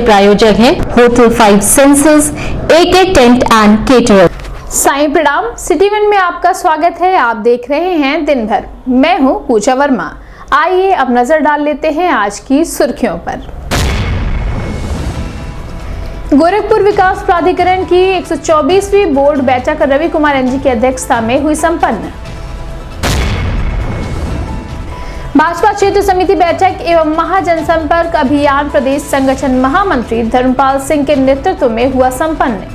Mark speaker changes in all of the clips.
Speaker 1: प्रायोजक हैं hotel 5 senses, AK tent and caterer.
Speaker 2: Sai Pranam, city one में आपका स्वागत है। आप देख रहे हैं दिन भर। मैं हूं पूजा वर्मा। आइए अब नजर डाल लेते हैं आज की सुर्खियों पर। गोरखपुर विकास प्राधिकरण की 124वीं बोर्ड बैठक रवि कुमार NG की अध्यक्षता में हुई संपन्न। भाजपा क्षेत्र समिति बैठक एवं महाजनसंपर्क अभियान प्रदेश संगठन महामंत्री धर्मपाल सिंह के नेतृत्व में हुआ संपन्न।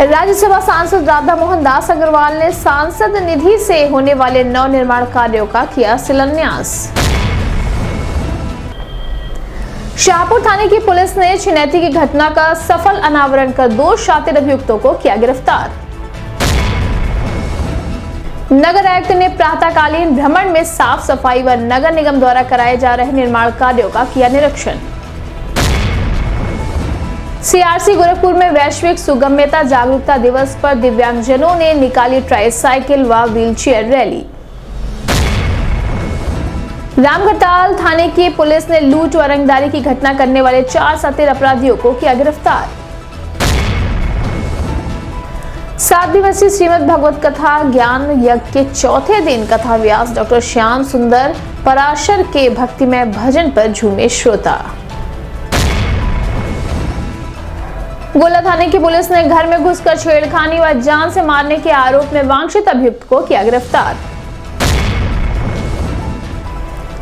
Speaker 2: राज्यसभा सांसद राधा मोहन दास अग्रवाल ने सांसद निधि से होने वाले नवनिर्माण कार्यों का किया शिलान्यास। शाहपुर थाने की पुलिस ने छिनैती की घटना का सफल अनावरण कर 2 शातिर अभियुक्तों को किया गिरफ्तार। नगर आयुक्त ने प्रातःकालीन भ्रमण में साफ सफाई व नगर निगम द्वारा कराए जा रहे निर्माण कार्यों का किया निरीक्षण। CRC गोरखपुर में वैश्विक सुगम्यता जागरूकता दिवस पर दिव्यांगजनों ने निकाली ट्राइसाइकिल व व्हीलचेयर रैली। रामगढ़ताल थाने की पुलिस ने लूट व रंगदारी की घटना करने वाले 4 शातिर अपराधियों को किया गिरफ्तार। 7 दिवसीय श्रीमद् भगवत कथा ज्ञान यज्ञ के चौथे दिन कथा व्यास डॉक्टर श्याम सुंदर पराशर के भक्तिमय भजन पर झूमे श्रोता। गोला थाने की पुलिस ने घर में घुसकर छेड़खानी व जान से मारने के आरोप में वांछित अभियुक्त को किया गिरफ्तार।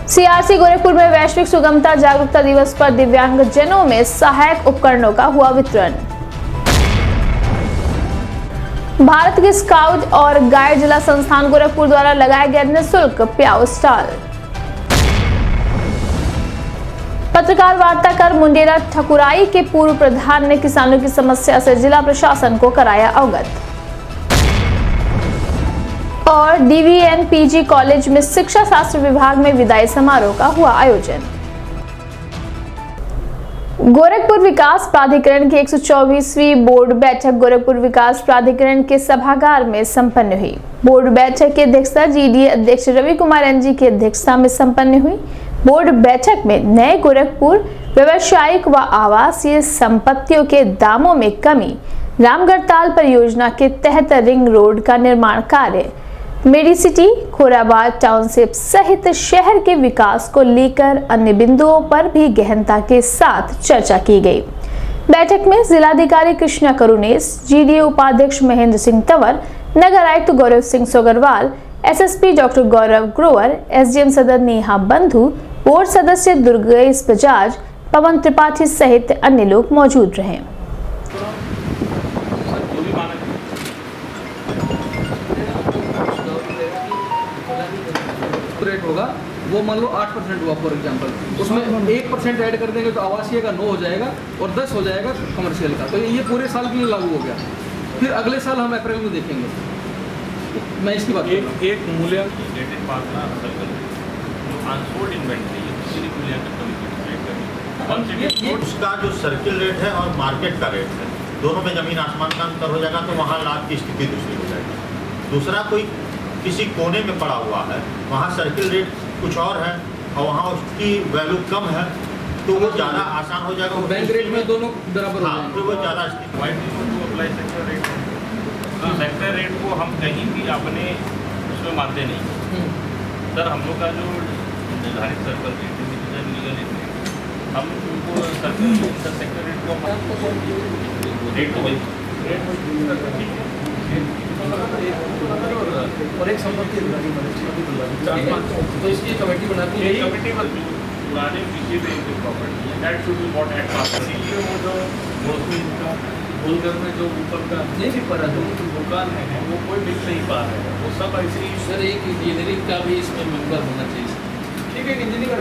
Speaker 2: CRC गोरखपुर में वैश्विक सुगमता जागरूकता दिवस पर दिव्यांगजनों में सहायक उपकरणों का हुआ वितरण। भारत के स्काउट और गाइड जिला संस्थान गोरखपुर द्वारा लगाया गया निःशुल्क प्याऊ स्टॉल। पत्रकार वार्ता कर मुंडेरा ठकुराई के पूर्व प्रधान ने किसानों की समस्या से जिला प्रशासन को कराया अवगत। और DVN PG कॉलेज में शिक्षा शास्त्र विभाग में विदाई समारोह का हुआ आयोजन। गोरखपुर विकास प्राधिकरण की 124वीं बोर्ड बैठक गोरखपुर विकास प्राधिकरण के सभागार में संपन्न हुई। बोर्ड बैठक की अध्यक्षता GDA अध्यक्ष रवि कुमार NG की अध्यक्षता में संपन्न हुई। बोर्ड बैठक में नए गोरखपुर व्यवसायिक व आवासीय संपत्तियों के दामों में कमी, रामगढ़ताल परियोजना के तहत रिंग रोड का निर्माण कार्य, मेडिसिटी खोराबाद टाउनशिप सहित शहर के विकास को लेकर अन्य बिंदुओं पर भी गहनता के साथ चर्चा की गई। बैठक में जिलाधिकारी कृष्णा करुणेश, GDA उपाध्यक्ष महेंद्र सिंह तंवर, नगर आयुक्त गौरव सिंह सोगरवाल, SSP डॉक्टर गौरव ग्रोवर, SDM सदर नेहा बंधु, बोर्ड सदस्य दुर्गेश बजाज, पवन त्रिपाठी सहित अन्य लोग मौजूद रहे।
Speaker 3: रेट होगा वो मान लो 8% हुआ फॉर एग्जांपल, उसमें 1% ऐड कर देंगे तो आवासीय का 9 हो जाएगा और 10 हो जाएगा कमर्शियल का। तो ये पूरे साल के लिए लागू हो गया। फिर अगले साल हम अप्रैल में देखेंगे। मैं इसकी बात
Speaker 4: एक मूल्य अनसोल्ड इन्वेंट्री उसका जो सर्किल रेट है और मार्केट का रेट है, दोनों में जमीन आसमान का अंतर हो जाएगा, तो वहाँ लाभ की स्थिति दूसरी हो जाएगी। दूसरा, कोई किसी कोने में पड़ा हुआ है, वहाँ सर्किल रेट कुछ और है और वहाँ उसकी वैल्यू कम है, तो वो ज़्यादा आसान हो जाएगा।
Speaker 3: तो बैंक रेट में दोनों बराबर हो जाएंगे।
Speaker 4: तो वो ज़्यादा
Speaker 5: सेक्टर रेट को हम कहीं भी अपने उसमें मानते नहीं सर। हम लोग का जो निर्धारित सर्कल रेट लीगल रेट हम उनको सेक्टर रेट को
Speaker 3: और एक संपत्ति तो इसकी कमेटी बनाती है।
Speaker 5: कमेटी पुराने पीछे property that should be bought at cost. वो जो होलकर में जो ऊपर का नहीं बिक पा रहा है, जो दुकान है वो कोई बिक नहीं पा रहा है, वो सब ऐसे ही।
Speaker 3: सर एक इंजीनियरिंग का भी इसमें मेंबर होना चाहिए। ठीक है, इंजीनियरिंग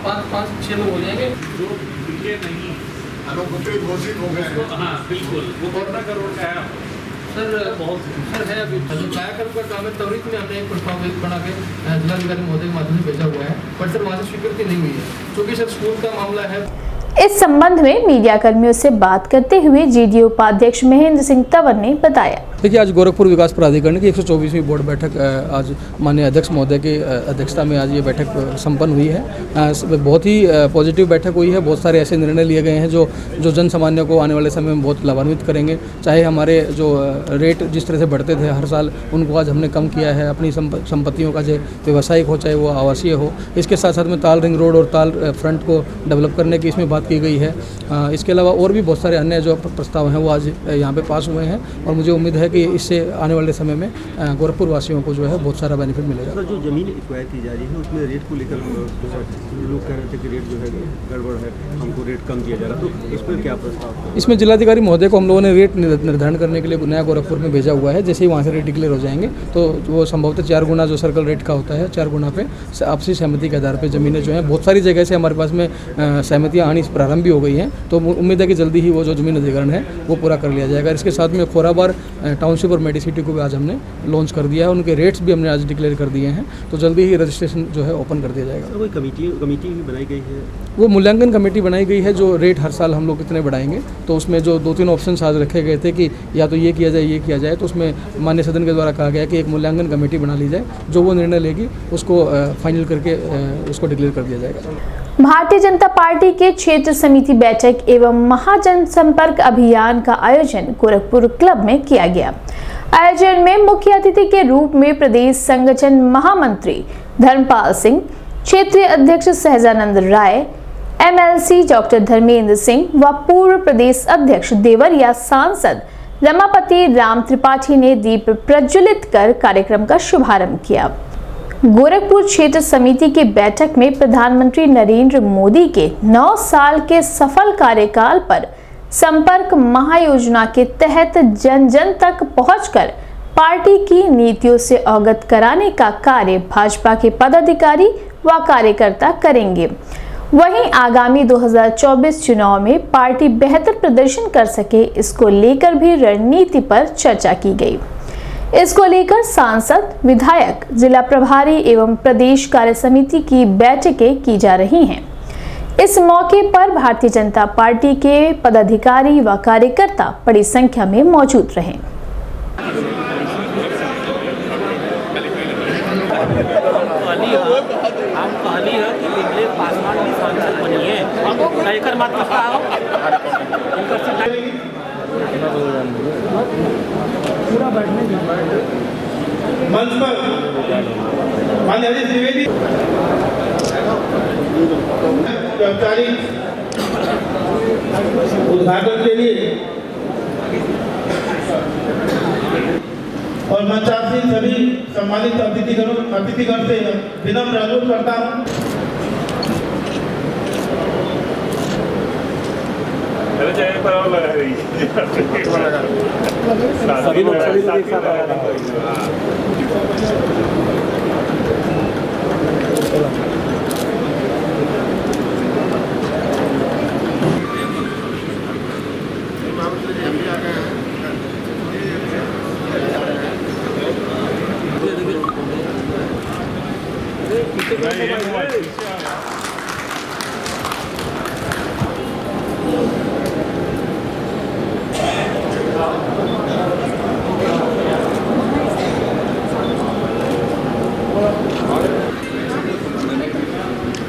Speaker 3: का 5-6 लोग हो जाएंगे
Speaker 5: जो बिके नहीं
Speaker 4: घोषित हो गए।
Speaker 5: हाँ बिल्कुल, वो 12 करोड़ का है
Speaker 3: सर। बहुत सर है अभी कायाकल्प का काम है। त्वरित में हमने एक प्रस्ताव बना के जिलाधिकारी महोदय के माध्यम से भेजा हुआ है, पर सर वहाँ से स्वीकृति नहीं हुई है क्योंकि सर स्कूल का मामला है।
Speaker 2: इस संबंध में मीडिया कर्मियों से बात करते हुए GDA उपाध्यक्ष महेंद्र सिंह तंवर ने बताया।
Speaker 3: देखिए, आज गोरखपुर विकास प्राधिकरण की 124वीं बोर्ड बैठक आज माननीय अध्यक्ष महोदय की अध्यक्षता में आज ये बैठक संपन्न हुई है। बहुत ही पॉजिटिव बैठक हुई है। बहुत सारे ऐसे निर्णय लिए गए हैं जो जन सामान्य को आने वाले समय में बहुत लाभान्वित करेंगे। चाहे हमारे जो रेट जिस तरह से बढ़ते थे हर साल, उनको आज हमने कम किया है। अपनी संपत्तियों का, चाहे व्यावसायिक हो चाहे वो आवासीय हो। इसके साथ साथ में ताल रिंग रोड और ताल फ्रंट को डेवलप करने की इसमें बात की गई है। इसके अलावा और भी बहुत सारे अन्य जो प्रस्ताव हैं वो आज यहाँ पे पास हुए हैं और मुझे उम्मीद है कि इससे आने वाले समय में गोरखपुर वासियों को जो है बहुत सारा बेनिफिट मिलेगा।
Speaker 6: सर, जो ज़मीन एक्वायर की जा रही है उसमें रेट को लेकर लोग कह रहे थे कि रेट जो है गड़बड़ है, हमको रेट कम दिया जा रहा है, तो इस पर क्या प्रस्ताव?
Speaker 3: इसमें जिलाधिकारी महोदय को हम लोगों ने रेट निर्धारण करने के लिए नया गोरखपुर में भेजा हुआ है। जैसे ही वहाँ से रेट डिक्लेयर हो जाएंगे तो वो संभवतः 4 गुना जो सर्कल रेट का होता है, 4 गुना पे आपसी सहमति के आधार पर ज़मीनें जो हैं बहुत सारी जगह से हमारे पास में सहमतियाँ आनी प्रारंभ भी हो गई हैं। तो उम्मीद है कि जल्दी ही वो जो ज़मीन अधिग्रहण है वो पूरा कर लिया जाएगा। इसके साथ में खोराबार टाउनशिप और मेडिसिटी को भी आज हमने लॉन्च कर दिया है। उनके रेट्स भी हमने आज डिक्लेयर कर दिए हैं। तो जल्दी ही रजिस्ट्रेशन जो है ओपन कर दिया जाएगा।
Speaker 6: सर, कोई कमेटी भी बनाई गई है?
Speaker 3: वो मूल्यांकन कमेटी बनाई गई है जो रेट हर साल हम लोग कितने बढ़ाएंगे। तो उसमें जो 2-3 ऑप्शन आज रखे गए थे कि या तो ये किया जाए, तो उसमें माननीय सदन के द्वारा कहा गया कि एक मूल्यांकन कमेटी बना ली जाए। जो वो निर्णय लेगी उसको फाइनल करके उसको डिक्लेयर कर दिया जाएगा।
Speaker 2: भारतीय जनता पार्टी के क्षेत्र समिति बैठक एवं महाजन संपर्क अभियान का आयोजन गोरखपुर क्लब में किया गया। आयोजन में मुख्य अतिथि के रूप में प्रदेश संगठन महामंत्री धर्मपाल सिंह, क्षेत्रीय अध्यक्ष सहजानंद राय, MLC डॉक्टर धर्मेंद्र सिंह व पूर्व प्रदेश अध्यक्ष देवरिया सांसद रमापति राम त्रिपाठी ने दीप प्रज्वलित कर कार्यक्रम का शुभारंभ किया। गोरखपुर क्षेत्र समिति की बैठक में प्रधानमंत्री नरेंद्र मोदी के 9 साल के सफल कार्यकाल पर संपर्क महायोजना के तहत जन जन तक पहुंचकर पार्टी की नीतियों से अवगत कराने का कार्य भाजपा के पदाधिकारी व कार्यकर्ता करेंगे। वहीं आगामी 2024 चुनाव में पार्टी बेहतर प्रदर्शन कर सके, इसको लेकर भी रणनीति पर चर्चा की गई। इसको लेकर सांसद, विधायक, जिला प्रभारी एवं प्रदेश कार्य समिति की बैठकें की जा रही हैं। इस मौके पर भारतीय जनता पार्टी के पदाधिकारी व कार्यकर्ता बड़ी संख्या में मौजूद रहे।
Speaker 7: मंच पर माननीय हरीश द्विवेदी कर्मचारी उद्घाटन के लिए और मंचासीन सभी सम्मानित अतिथिगण से विनम्र अनुरोध करता हूँ।
Speaker 6: सभी लोग एक साथ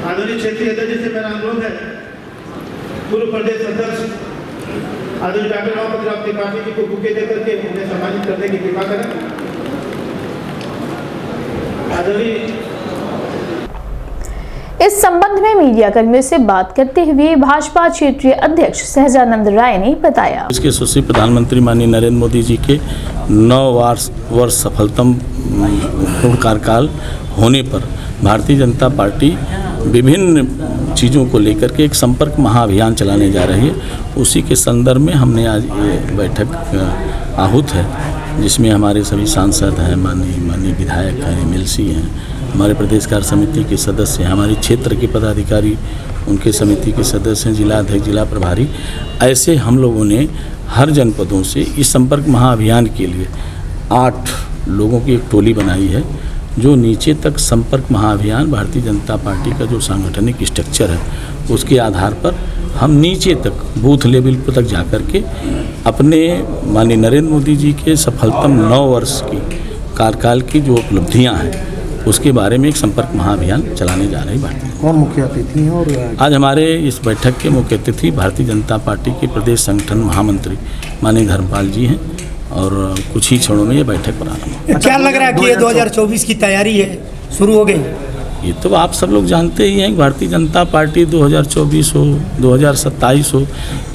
Speaker 7: आदरणीय क्षेत्रीय अध्यक्ष से मेरा अनुरोध है, पूर्व प्रदेश अध्यक्ष आदरणीय डॉक्टर रमापति राम त्रिपाठी जी को बुके देकर के उन्हें सम्मानित करने की कृपा करें। आदरणीय
Speaker 2: इस संबंध में मीडिया कर्मियों से बात करते हुए भाजपा क्षेत्रीय अध्यक्ष सहजानंद राय ने बताया,
Speaker 8: इसके सुश्री प्रधानमंत्री माननीय नरेंद्र मोदी जी के 9 वर्ष सफलतम पूर्ण कार्यकाल होने पर भारतीय जनता पार्टी विभिन्न चीज़ों को लेकर के एक संपर्क महाअभियान चलाने जा रही है। उसी के संदर्भ में हमने आज ये बैठक आहूत है, जिसमें हमारे सभी सांसद हैं, माननीय विधायक हैं, MLC हैं, हमारे प्रदेश कार्य समिति के सदस्य हैं, हमारे क्षेत्र के पदाधिकारी उनके समिति के सदस्य हैं, जिला अध्यक्ष, जिला प्रभारी। ऐसे हम लोगों ने हर जनपदों से इस संपर्क महाअभियान के लिए 8 लोगों की एक टोली बनाई है, जो नीचे तक संपर्क महाअभियान भारतीय जनता पार्टी का जो सांगठनिक स्ट्रक्चर है उसके आधार पर हम नीचे तक बूथ लेवल पर तक जा कर के अपने माननीय नरेंद्र मोदी जी के सफलतम 9 वर्ष की कार्यकाल की जो उपलब्धियां हैं उसके बारे में एक संपर्क महाअभियान चलाने जा रही भारतीय।
Speaker 9: कौन मुख्य अतिथि हैं? और
Speaker 8: आज हमारे इस बैठक के मुख्य अतिथि भारतीय जनता पार्टी के प्रदेश संगठन महामंत्री माननीय धर्मपाल जी हैं और कुछ ही क्षणों में ये बैठक प्रारंभ।
Speaker 10: क्या लग रहा है कि ये 2024 की तैयारी है शुरू हो गई?
Speaker 8: ये तो आप सब लोग जानते ही हैं कि भारतीय जनता पार्टी 2024 हो 2027 हो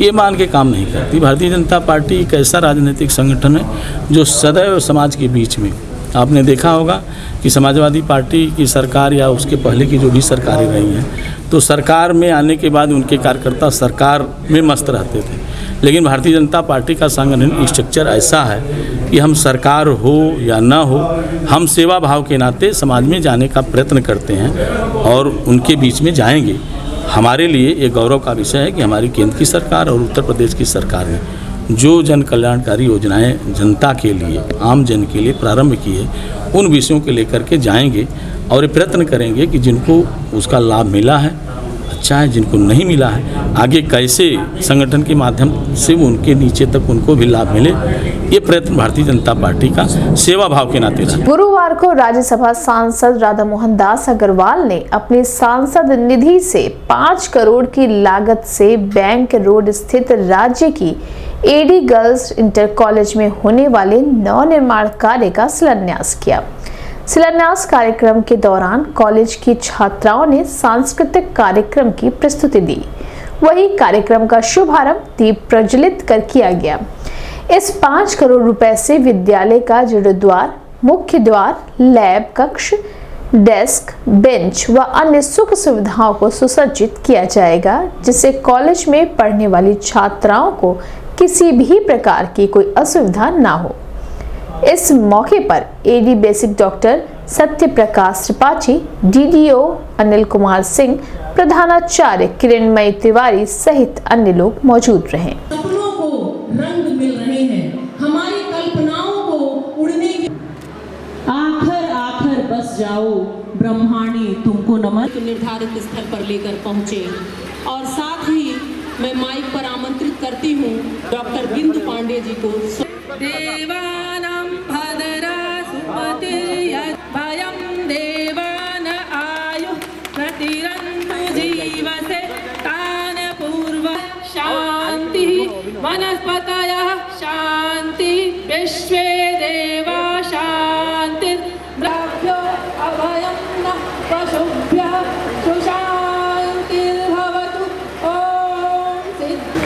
Speaker 8: ये मान के काम नहीं करती। भारतीय जनता पार्टी एक ऐसा राजनीतिक संगठन है जो सदैव समाज के बीच में, आपने देखा होगा कि समाजवादी पार्टी की सरकार या उसके पहले की जो भी सरकारें रही हैं तो सरकार में आने के बाद उनके कार्यकर्ता सरकार में मस्त रहते थे, लेकिन भारतीय जनता पार्टी का संगठन स्ट्रक्चर ऐसा है कि हम सरकार हो या ना हो हम सेवा भाव के नाते समाज में जाने का प्रयत्न करते हैं और उनके बीच में जाएंगे। हमारे लिए ये गौरव का विषय है कि हमारी केंद्र की सरकार और उत्तर प्रदेश की सरकार ने जो जन कल्याणकारी योजनाएं जनता के लिए, आम जन के लिए प्रारंभ की है उन विषयों के लेकर के जाएंगे और ये प्रयत्न करेंगे कि जिनको उसका लाभ मिला है अच्छा है, जिनको नहीं मिला है आगे कैसे संगठन के माध्यम से उनके नीचे तक उनको भी लाभ मिले, ये प्रयत्न भारतीय जनता पार्टी का सेवा भाव के नाते रहा।
Speaker 2: गुरुवार को राज्यसभा सांसद राधा मोहन दास अग्रवाल ने अपनी सांसद निधि से 5 करोड़ की लागत से बैंक रोड स्थित राज्य की एडी गर्ल्स इंटर कॉलेज में होने वाले नवनिर्माण कार्य का शिलान्यास किया। शिलान्यास कार्यक्रम के दौरान कॉलेज की छात्राओं ने सांस्कृतिक कार्यक्रम की प्रस्तुति दी। वही कार्यक्रम का शुभारंभ दीप प्रज्वलित कर किया गया। इस 5 करोड़ रुपए से विद्यालय का जीर्णोद्धार, मुख्य द्वार, लैब कक्ष, डेस्क, बेंच व अन्य सुख सुविधाओं को सुसज्जित किया जाएगा, जिससे कॉलेज में पढ़ने वाली छात्राओं को किसी भी प्रकार की कोई असुविधा ना हो। इस मौके पर AD basic doctor Satya Prakash Tripathi, DDO Anil Kumar Singh, प्रधानाचार्य किरणमयी तिवारी सहित अन्य लोग मौजूद रहे।
Speaker 11: सपनों को रंग मिल रहे हैं, हमारी कल्पनाओं को उड़ने की आखिर आखिर बस जाओ ब्रह्मांडी तुमको नमन निर्धारित स्थल पर लेकर पहुंचे। और साथ ही मैं माइक पर आमंत्रित करती हूं डॉक्टर बिंदु पांडे जी को। देवानां भद्रा सुमतिर्यद् भयं देवान आयु प्रतिरन्तु जीवसे तान पूर्व शांति वनस्पतयः शांति विश्वे देवा शांति द्रव्यो अभयं नः पशुभ्यः सुशान्तिर्भवतु। ओम सिद्धि।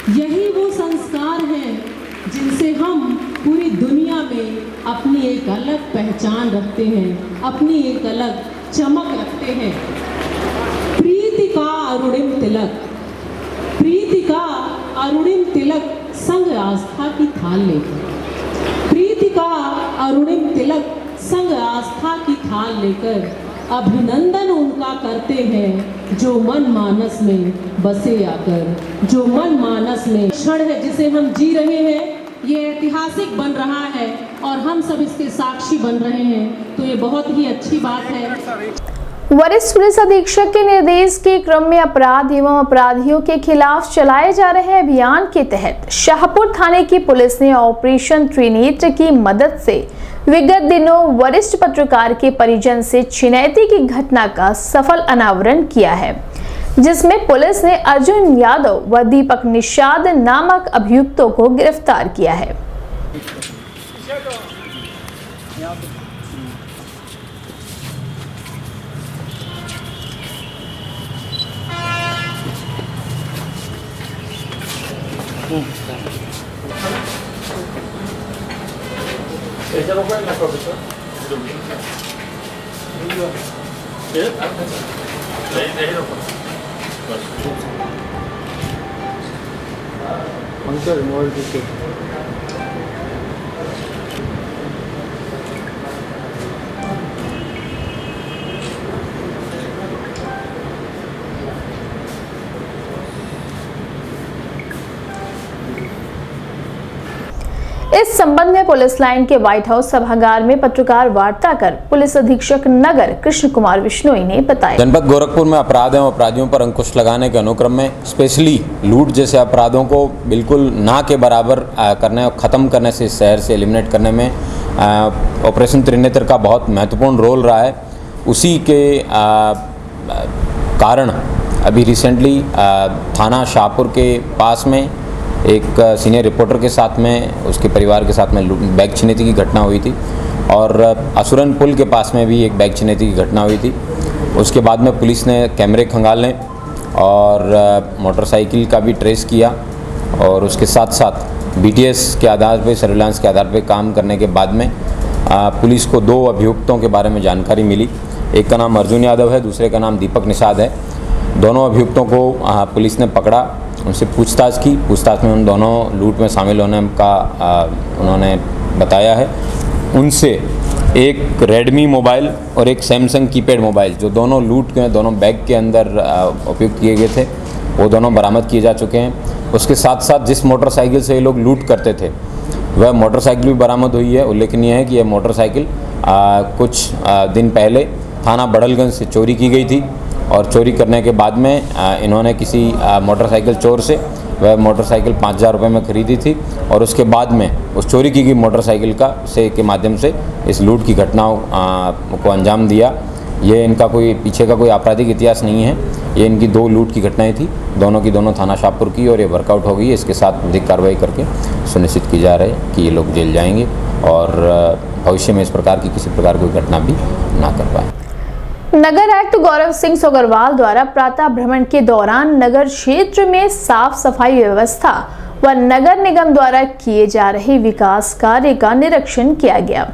Speaker 11: यही वो संस्कार हैं जिनसे हम पूरी दुनिया में अपनी एक अलग पहचान रखते हैं, अपनी एक अलग चमक रखते हैं। प्रीति का अरुणिम तिलक, प्रीति का अरुणिम तिलक संग आस्था की थाल लेकर, प्रीति का अरुणिम तिलक संग आस्था की थाल लेकर अभिनंदन उनका करते हैं जो मन मानस में बसे आकर, जो मन मानस में क्षण है जिसे हम जी रहे हैं, ये ऐतिहासिक बन रहा है और हम सब इसके साक्षी बन रहे हैं, तो ये बहुत ही अच्छी बात है।
Speaker 2: वरिष्ठ पुलिस अधीक्षक के निर्देश के क्रम में अपराध एवं अपराधियों के खिलाफ चलाए जा रहे अभियान के तहत शाहपुर थाने की पुलिस ने ऑपरेशन त्रिनेत्र की मदद से विगत दिनों वरिष्ठ पत्रकार के परिजन से छिनैती की घटना का सफल अनावरण किया है, जिसमें पुलिस ने अर्जुन यादव व दीपक निषाद नामक अभियुक्तों को गिरफ्तार किया है। इस संबंध में पुलिस लाइन के व्हाइट हाउस सभागार में पत्रकार वार्ता कर पुलिस अधीक्षक नगर कृष्ण कुमार बिश्नोई ने बताया,
Speaker 12: जनपद गोरखपुर में अपराध एवं अपराधियों पर अंकुश लगाने के अनुक्रम में स्पेशली लूट जैसे अपराधों को बिल्कुल ना के बराबर करने और ख़त्म करने से, शहर से एलिमिनेट करने में ऑपरेशन त्रिनेत्र का बहुत महत्वपूर्ण रोल रहा है। उसी के कारण अभी रिसेंटली थाना शाहपुर के पास में एक सीनियर रिपोर्टर के साथ में, उसके परिवार के साथ में बैग छिनैती की घटना हुई थी और असुरन पुल के पास में भी एक बैग छिनैती की घटना हुई थी। उसके बाद में पुलिस ने कैमरे खंगालने और मोटरसाइकिल का भी ट्रेस किया और उसके साथ साथ BTS के आधार पे, सर्विलांस के आधार पे काम करने के बाद में पुलिस को 2 अभियुक्तों के बारे में जानकारी मिली। एक का नाम अर्जुन यादव है, दूसरे का नाम दीपक निषाद है। दोनों अभियुक्तों को पुलिस ने पकड़ा, उनसे पूछताछ की। पूछताछ में उन दोनों लूट में शामिल होने का उन्होंने बताया है। उनसे एक रेडमी मोबाइल और एक सैमसंग कीपैड मोबाइल, जो दोनों लूट के दोनों बैग के अंदर उपयोग किए गए थे, वो दोनों बरामद किए जा चुके हैं। उसके साथ साथ जिस मोटरसाइकिल से ये लोग लूट करते थे वह मोटरसाइकिल भी बरामद हुई है। उल्लेखनीय है कि यह मोटरसाइकिल कुछ दिन पहले थाना बड़लगंज से चोरी की गई थी और चोरी करने के बाद में इन्होंने किसी मोटरसाइकिल चोर से वह मोटरसाइकिल 5,000 रुपये में खरीदी थी और उसके बाद में उस चोरी की गई मोटरसाइकिल के माध्यम से इस लूट की घटनाओं को अंजाम दिया। ये इनका कोई पीछे का कोई आपराधिक इतिहास नहीं है, ये इनकी 2 लूट की घटनाएं थी, दोनों की दोनों थाना शाहपुर की, और ये वर्कआउट हो गई। इसके साथ अधिक कार्रवाई करके सुनिश्चित की जा रही है कि ये लोग जेल जाएंगे और भविष्य में इस प्रकार की किसी प्रकार की घटना भी ना कर पाए।
Speaker 2: नगर आयुक्त गौरव सिंह सोगरवाल द्वारा प्रातः भ्रमण के दौरान नगर क्षेत्र में साफ सफाई व्यवस्था व नगर निगम द्वारा किए जा रहे विकास कार्य का निरीक्षण किया गया।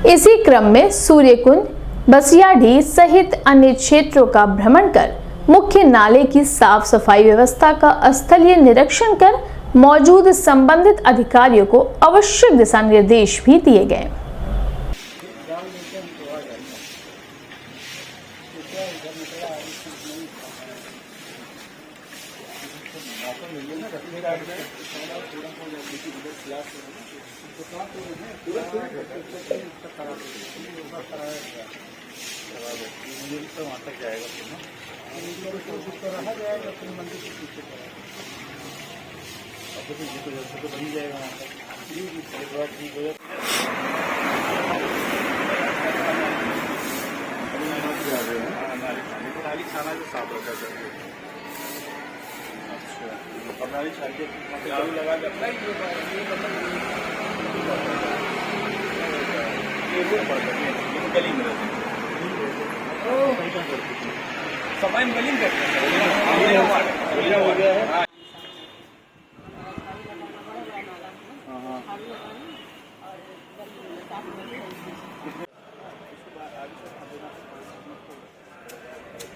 Speaker 2: इसी क्रम में सूर्यकुंज, बसियाडीह सहित अन्य क्षेत्रों का भ्रमण कर मुख्य नाले की साफ सफाई व्यवस्था का स्थलीय निरीक्षण कर मौजूद संबंधित अधिकारियों को आवश्यक दिशा निर्देश भी दिए गए।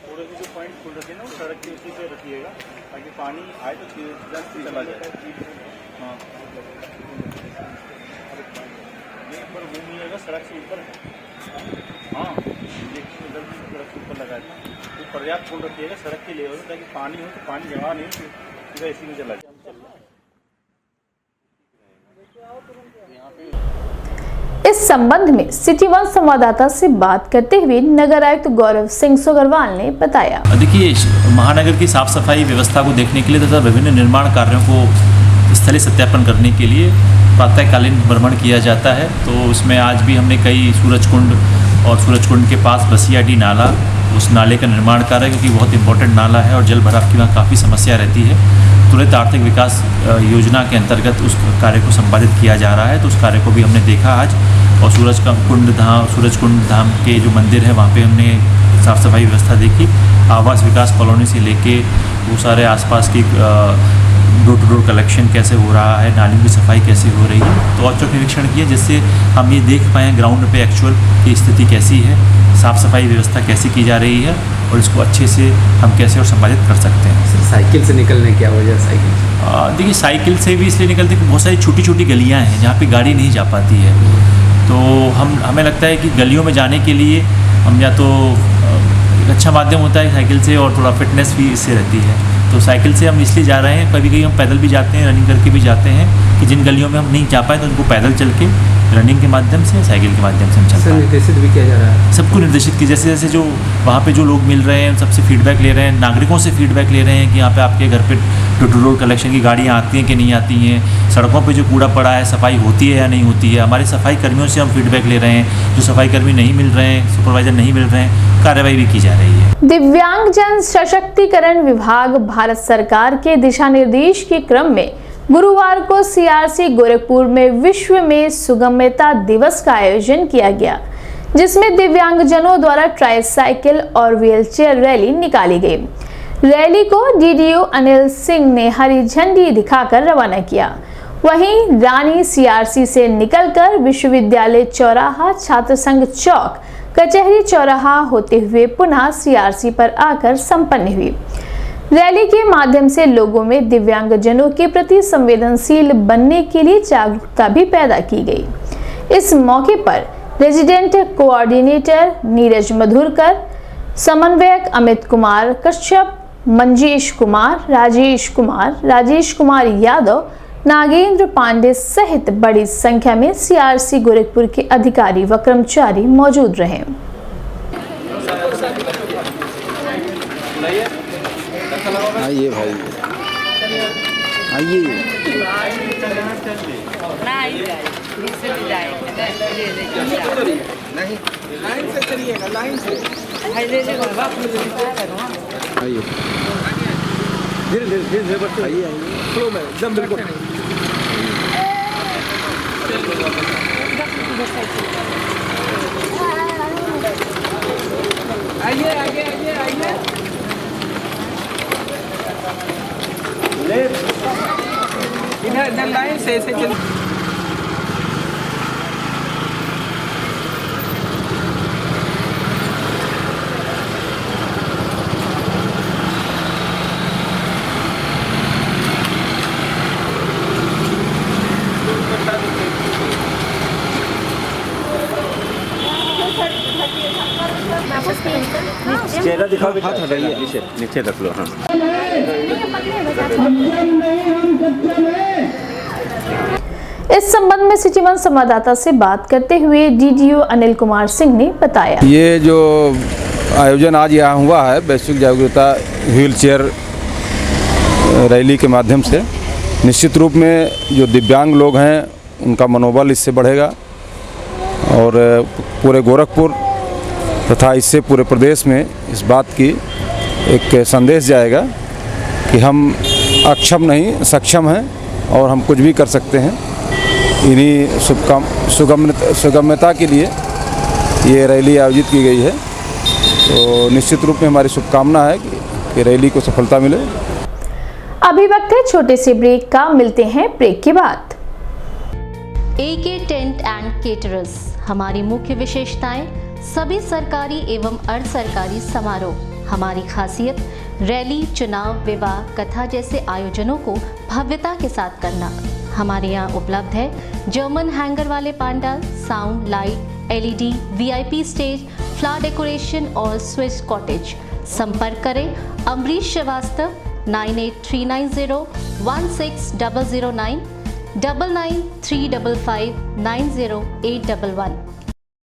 Speaker 5: थोड़े से जो पॉइंट खुल रखे ना वो सड़क के उसी पे रखिएगा ताकि पानी आए तो जल्द से चला जाए। हाँ नहीं पर वो नहीं होगा, सड़क से ऊपर है। हाँ देखिए जल्द से सड़क से ऊपर लगाया था तो पर्याप्त खोल रखिएगा सड़क के लेवल में, ताकि पानी हो तो पानी जमा नहीं सीधा इसी में चला जाए।
Speaker 2: इस संबंध में सिटी वन संवाददाता से बात करते हुए नगर आयुक्त गौरव सिंह सोगरवाल ने बताया।
Speaker 13: देखिए, महानगर की साफ सफाई व्यवस्था को देखने के लिए तथा विभिन्न निर्माण कार्यों को स्थलीय सत्यापन करने के लिए प्रातःकालीन भ्रमण किया जाता है। तो उसमें आज भी हमने कई सूरजकुंड और सूरजकुंड के पास बसियाडी नाला, उस नाले का निर्माण कार्य क्योंकि बहुत इंपॉर्टेंट नाला है और जल भराव की वहाँ काफ़ी समस्या रहती है। त्वरित आर्थिक विकास योजना के अंतर्गत उस कार्य को संपादित किया जा रहा है, तो उस कार्य को भी हमने देखा आज। और सूरजकुंड धाम के जो मंदिर है वहाँ पे हमने साफ़ सफाई व्यवस्था देखी। आवास विकास कॉलोनी से लेके वो सारे आसपास की डोर टू डोर कलेक्शन कैसे हो रहा है, नालियों की सफाई कैसे हो रही है, तो औचक निरीक्षण किए जिससे हम ये देख पाएँ ग्राउंड पे एक्चुअल की स्थिति कैसी है, साफ़ सफाई व्यवस्था कैसी की जा रही है और इसको अच्छे से हम कैसे और संपादित कर सकते हैं।
Speaker 14: सर, साइकिल से निकलने क्या वजह साइकिल?
Speaker 13: देखिए, साइकिल से भी इसलिए निकलते कि बहुत सारी छोटी छोटी गलियाँ हैं जहाँ पे गाड़ी नहीं जा पाती है, तो हमें लगता है कि गलियों में जाने के लिए हम या तो एक अच्छा माध्यम होता है साइकिल से और थोड़ा फिटनेस भी इससे रहती है, तो साइकिल से हम इसलिए जा रहे हैं। कभी कभी हम पैदल भी जाते हैं, रनिंग करके भी जाते हैं कि जिन गलियों में हम नहीं जा पाए तो उनको पैदल चल के रनिंग के माध्यम से, साइकिल के माध्यम से हम चलते हैं।
Speaker 14: निर्देशित भी किया जा रहा है,
Speaker 13: सबको निर्देशित की, जैसे जैसे जो वहाँ पे जो लोग मिल रहे हैं सबसे फीडबैक ले रहे हैं, नागरिकों से फीडबैक ले रहे हैं कि यहाँ पे आपके घर पे डोर टू डोर कलेक्शन की गाड़ियाँ आती हैं कि नहीं आती हैं, सड़कों पे जो कूड़ा पड़ा है सफाई होती है या नहीं होती है। हमारे सफाई कर्मियों से हम फीडबैक ले रहे हैं, जो सफाई कर्मी नहीं मिल रहे हैं, सुपरवाइजर नहीं मिल रहे हैं, कार्रवाई भी की जा रही है।
Speaker 2: दिव्यांगजन सशक्तिकरण विभाग भारत सरकार के दिशा निर्देश के क्रम में गुरुवार को सीआरसी गोरखपुर में विश्व में सुगम्यता दिवस का आयोजन किया गया, जिसमें दिव्यांगजनों द्वारा ट्राइसाइकिल और व्हीलचेयर रैली निकाली गई। रैली को डीडीओ अनिल सिंह ने हरी झंडी दिखाकर रवाना किया। वहीं रानी सीआरसी से निकलकर विश्वविद्यालय चौराहा, छात्र संघ चौक, कचहरी चौराहा होते हुए पुनः सीआरसी पर आकर संपन्न हुई। रैली के माध्यम से लोगों में दिव्यांगजनों के प्रति संवेदनशील बनने के लिए जागरूकता भी पैदा की गई। इस मौके पर रेजिडेंट कोऑर्डिनेटर नीरज मधुरकर, समन्वयक अमित कुमार कश्यप, मंजेश कुमार, राजेश कुमार यादव, नागेंद्र पांडे सहित बड़ी संख्या में सीआरसी गोरखपुर के अधिकारी व कर्मचारी मौजूद रहे।
Speaker 14: आइए भाई, आइए।
Speaker 15: नहीं, लाइन से चलिएगा, लाइन से। आइए, धीरे धीरे बढ़ते आइए, फ्लो में एकदम बिल्कुल। आइए आगे, आइए। इधर लाइन से ऐसे चल।
Speaker 14: चेहरा दिखाओ, हाथ हटाइए, नीचे रख लो। हाँ,
Speaker 2: इस संबंध में सिटी वन संवाददाता से बात करते हुए डीडीओ अनिल कुमार सिंह ने बताया,
Speaker 16: ये जो आयोजन आज यहाँ हुआ है वैश्विक जागरूकता व्हीलचेयर रैली के माध्यम से, निश्चित रूप में जो दिव्यांग लोग हैं उनका मनोबल इससे बढ़ेगा और पूरे गोरखपुर तथा इससे पूरे प्रदेश में इस बात की एक संदेश जाएगा कि हम अक्षम नहीं सक्षम हैं और हम कुछ भी कर सकते हैं। इन्हीं सुगम्यता के लिए ये रैली आयोजित की गई है, तो निश्चित रूप में हमारी शुभकामना है कि रैली को सफलता मिले।
Speaker 2: अभी वक्त है छोटे से ब्रेक का, मिलते हैं ब्रेक के बाद।
Speaker 1: एके टेंट एंड केटरर्स, हमारी मुख्य विशेषताएं सभी सरकारी एवं अर्ध सरकारी समारोह। हमारी खासियत रैली, चुनाव, विवाह, कथा जैसे आयोजनों को भव्यता के साथ करना। हमारे यहाँ उपलब्ध है जर्मन हैंगर वाले pandal, sound, light, LED, VIP stage, flower decoration और स्विस कॉटेज। संपर्क करें अमरीश श्रीवास्तव 9839016009, 9935590811।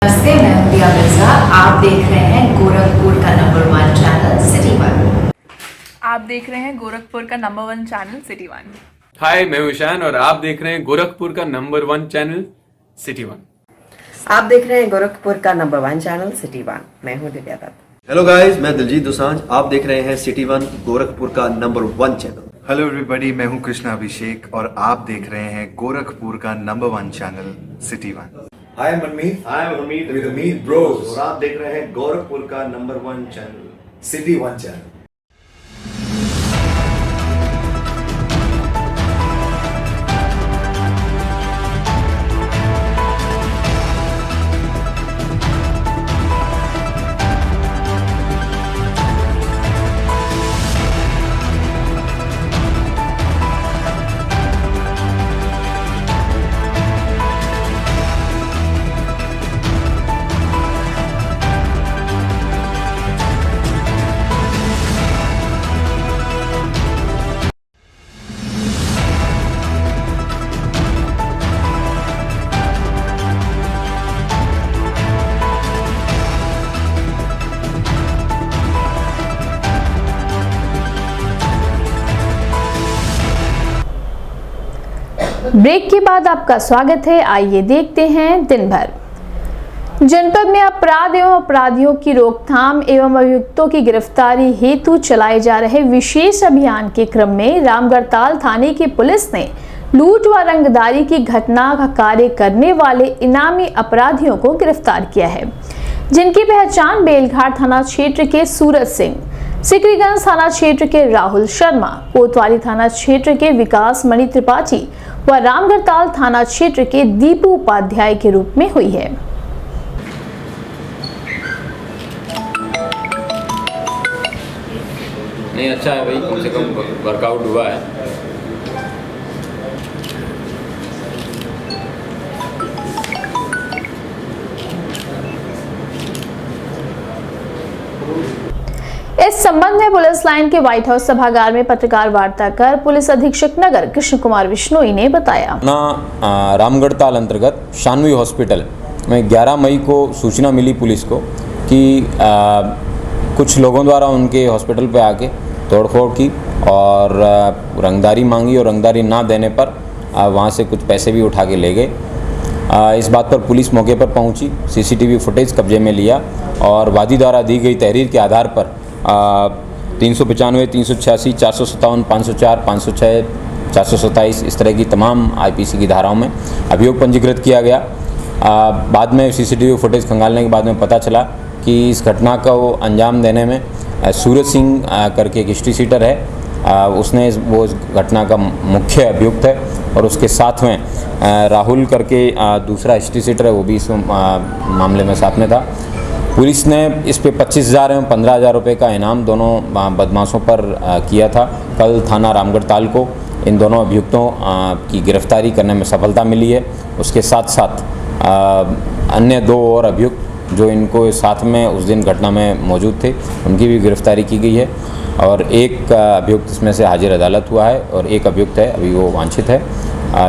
Speaker 17: नमस्ते, मैं हूं दिया मिर्जा। आप देख रहे हैं गोरखपुर का नंबर 1 चैनल सिटी 1।
Speaker 2: आप देख रहे हैं गोरखपुर का नंबर 1 चैनल सिटी 1।
Speaker 14: हाय, मैं हूं ईशान और आप देख रहे हैं गोरखपुर का नंबर 1 चैनल सिटी 1।
Speaker 18: आप देख रहे हैं गोरखपुर का नंबर 1 चैनल सिटी 1। मैं हूं दिव्या दत्त।
Speaker 19: हेलो गाइस, मैं दिलजीत दोसांझ। आप देख रहे हैं सिटी 1 गोरखपुर का नंबर 1 चैनल।
Speaker 20: हेलो एवरीबॉडी, मैं हूं कृष्णा अभिषेक और आप देख रहे हैं गोरखपुर का number 1 channel city 1।
Speaker 21: Hi Manmeet, I am Hamid with Hamid bros और आप देख रहे हैं गोरखपुर का number 1 channel city 1 channel.
Speaker 2: Break के बाद आपका स्वागत है। आइए देखते हैं दिन भर। जनपद में अपराध एवं अपराधियों की रोकथाम एवं अभियुक्तों की गिरफ्तारी हेतु चलाए जा रहे विशेष अभियान के क्रम में रामगढ़ताल थाने की पुलिस ने लूट व रंगदारी की घटना का कार्य करने वाले इनामी अपराधियों को गिरफ्तार किया है, जिनकी पहचान बेलघाट थाना क्षेत्र के सूरज सिंह, सिकरीगंज थाना क्षेत्र के राहुल शर्मा, कोतवाली थाना क्षेत्र के विकास मणि त्रिपाठी व रामगढ़ताल थाना क्षेत्र के दीपू उपाध्याय के रूप में हुई है।
Speaker 12: नहीं, अच्छा है भाई, कम से कम वर्कआउट हुआ है।
Speaker 2: इस संबंध में पुलिस लाइन के व्हाइट हाउस सभागार में पत्रकार वार्ता कर पुलिस अधीक्षक नगर कृष्ण कुमार बिश्नोई ने बताया,
Speaker 12: रामगढ़ताल अंतर्गत शानवी हॉस्पिटल में 11 मई को सूचना मिली पुलिस को कि कुछ लोगों द्वारा उनके हॉस्पिटल पे आके तोड़फोड़ की और रंगदारी मांगी और रंगदारी ना देने पर वहाँ से कुछ पैसे भी उठा के ले गए। इस बात पर पुलिस मौके पर पहुंची, सीसीटीवी फुटेज कब्जे में लिया और वादी द्वारा दी गई तहरीर के आधार पर 395, 386, 457, 504, 506, 427 इस तरह की तमाम आईपीसी की धाराओं में अभियोग पंजीकृत किया गया। बाद में सीसीटीवी फुटेज खंगालने के बाद में पता चला कि इस घटना को अंजाम देने में सूरज सिंह करके एक हिस्ट्री सीटर है, उसने वो घटना का मुख्य अभियुक्त है और उसके साथ में राहुल करके दूसरा हिस्ट्री सीटर है, वो भी इस मामले में साथ में था। पुलिस ने इस पे 25,000 एवं 15,000 रुपये का इनाम दोनों बदमाशों पर किया था। कल थाना रामगढ़ताल को इन दोनों अभियुक्तों की गिरफ्तारी करने में सफलता मिली है। उसके साथ साथ अन्य 2 और अभियुक्त जो इनको साथ में उस दिन घटना में मौजूद थे, उनकी भी गिरफ्तारी की गई है और एक अभियुक्त इसमें से हाजिर अदालत हुआ है और एक अभियुक्त है अभी वो वांछित है।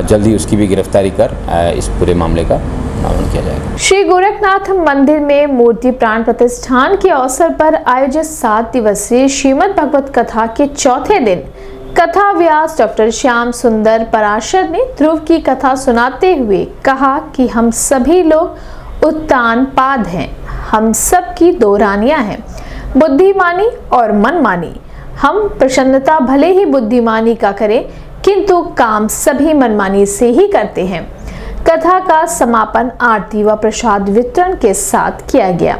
Speaker 12: जल्दी उसकी भी गिरफ्तारी कर इस पूरे मामले का निवारण किया जाएगा।
Speaker 2: श्री गोरखनाथ मंदिर में मूर्ति प्राण प्रतिष्ठान के अवसर पर आयोजित 7 दिवसीय श्रीमद् भगवत कथा के चौथे दिन कथा व्यास डॉक्टर श्याम सुंदर पराशर ने ध्रुव की कथा सुनाते हुए कहा कि हम सभी लोग उत्तान पाद हैं, हम सब की 2 रानियां हैं, बुद्धिमानी और मनमानी। हम प्रसन्नता भले ही बुद्धिमानी का करें, किंतु काम सभी मनमानी से ही करते हैं। कथा का समापन आरती व प्रसाद वितरण के साथ किया गया।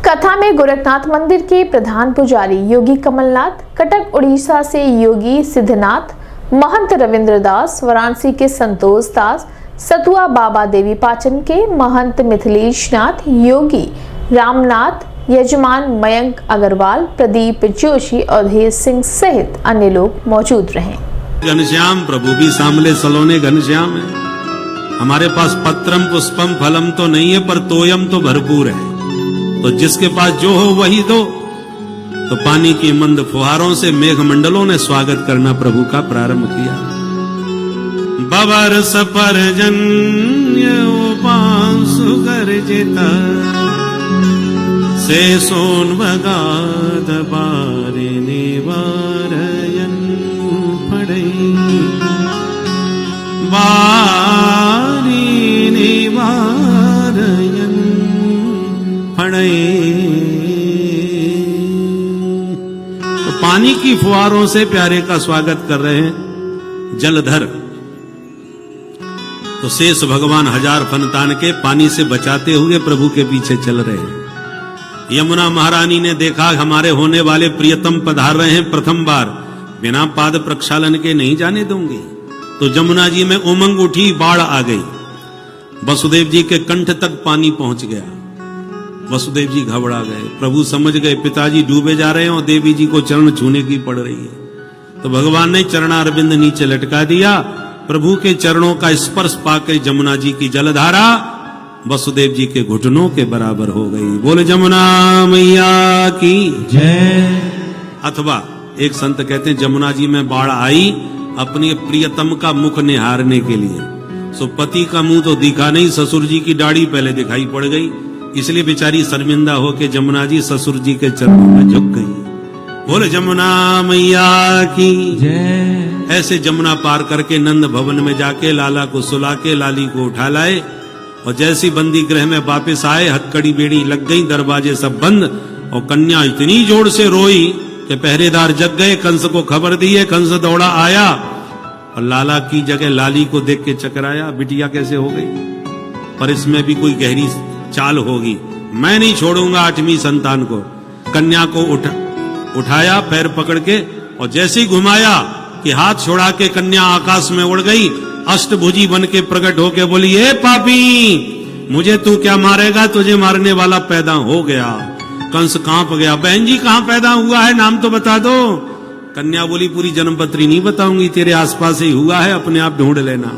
Speaker 2: कथा में गोरखनाथ मंदिर के प्रधान पुजारी योगी कमलनाथ, कटक उड़ीसा से योगी सिद्धनाथ, महंत रविंद्र दास, वाराणसी के संतोष दास, सतुआ बाबा देवी पाचन के महंत मिथिलेश नाथ, योगी रामनाथ, यजमान मयंक अग्रवाल, प्रदीप जोशी, अवधेश सिंह सहित अन्य लोग मौजूद रहे।
Speaker 22: घनश्याम प्रभु भी सामले सलोने घनश्याम है। हमारे पास पत्रम पुष्पम फलम तो नहीं है, पर तोयम तो भरपूर है। तो जिसके पास जो हो वही दो। तो पानी की मंद फुहारों से मेघ मंडलों ने स्वागत करना प्रभु का प्रारंभ किया। बबरस परजन्य उपांशु गर्जिता से सोनवगाद बारे निवारयन पड़े बारी निवारयन पड़े। तो पानी की फुहारों से प्यारे का स्वागत कर रहे हैं जलधर। तो शेष भगवान हजार फन तान के पानी से बचाते हुए प्रभु के पीछे चल रहे हैं। यमुना महारानी ने देखा हमारे होने वाले प्रियतम पधार रहे हैं प्रथम बार, बिना पाद प्रक्षालन के नहीं जाने दूंगी। तो जमुना जी में उमंग उठी, बाढ़ आ गई। वसुदेव जी के कंठ तक पानी पहुंच गया। वसुदेव जी घबरा गए। प्रभु समझ गए पिताजी डूबे जा रहे हैं और देवी जी को चरण छूने की पड़ रही है। तो भगवान ने चरणारविंद नीचे लटका दिया। प्रभु के चरणों का स्पर्श पाकर जमुना जी की जलधारा वसुदेव जी के घुटनों के बराबर हो गई। बोले जमुना मैया की जय। अथवा एक संत कहते हैं जमुना जी में बाढ़ आई अपने प्रियतम का मुख निहारने के लिए। सो पति का मुंह तो दिखा नहीं, ससुर जी की दाढ़ी पहले दिखाई पड़ गई, इसलिए बेचारी शर्मिंदा होके जमुना जी ससुर जी के चरणों में झुक गई। बोले जमुना मैया की जय। ऐसे जमुना पार करके नंद भवन में जाके लाला को सुला के लाली को उठा लाए और जैसी बंदी गृह में वापस आए हथकड़ी बेड़ी लग गई, दरवाजे सब बंद और कन्या इतनी जोर से रोई कि पहरेदार जग गए। कंस को खबर दी है, कंस दौड़ा आया और लाला की जगह लाली को देख के चकराया, बिटिया कैसे हो गई। पर इसमें भी कोई गहरी चाल होगी। मैं नहीं छोड़ूंगा 8वीं संतान को। कन्या को उठाया पैर पकड़ के और जैसे ही घुमाया कि हाथ छोड़ा के कन्या आकाश में उड़ गई। अष्टभुजी बन के प्रकट होके बोली, ए पापी मुझे तू क्या मारेगा, तुझे मारने वाला पैदा हो गया। कंस कांप गया, बहन जी कहाँ पैदा हुआ है, नाम तो बता दो। कन्या बोली पूरी जन्मपत्री नहीं बताऊंगी, तेरे आसपास ही हुआ है, अपने आप ढूंढ लेना।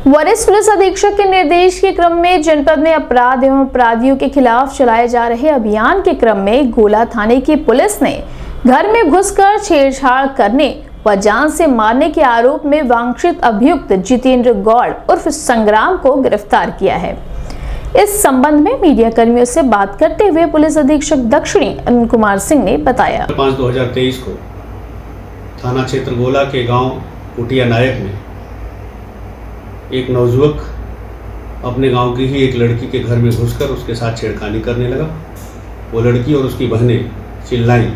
Speaker 2: वरिष्ठ पुलिस अधीक्षक के निर्देश के क्रम में जनपद में अपराध एवं अपराधियों के खिलाफ चलाए जा रहे अभियान के क्रम में गोला थाने की पुलिस ने घर में घुसकर छेड़छाड़ करने व जान से मारने के आरोप में वांछित अभियुक्त जितेंद्र गौड़ उर्फ संग्राम को गिरफ्तार किया है। इस संबंध में मीडिया कर्मियों से बात करते हुए पुलिस अधीक्षक दक्षिणी अरुण कुमार सिंह ने बताया।
Speaker 3: 5/2023 को थाना क्षेत्र गोला के गांव कुटिया नायक में एक नौजुवक अपने गांव की ही एक लड़की के घर में घुसकर उसके साथ छेड़खानी करने लगा। वो लड़की और उसकी बहनें चिल्लाईं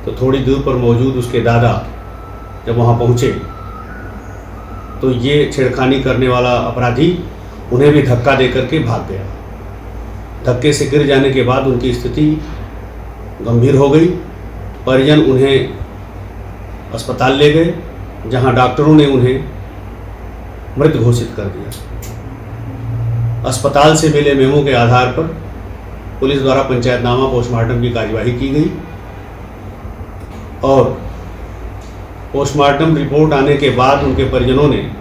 Speaker 3: तो थोड़ी दूर पर मौजूद उसके दादा जब वहां पहुंचे तो ये छेड़खानी करने वाला अपराधी उन्हें भी धक्का देकर के भाग गया। धक्के से गिर जाने के बाद उनकी स्थिति गंभीर हो गई। परिजन उन्हें अस्पताल ले गए, जहां डॉक्टरों ने उन्हें मृत घोषित कर दिया। अस्पताल से मिले मेमो के आधार पर पुलिस द्वारा पंचायतनामा पोस्टमार्टम की कार्यवाही की गई और पोस्टमार्टम रिपोर्ट आने के बाद उनके परिजनों ने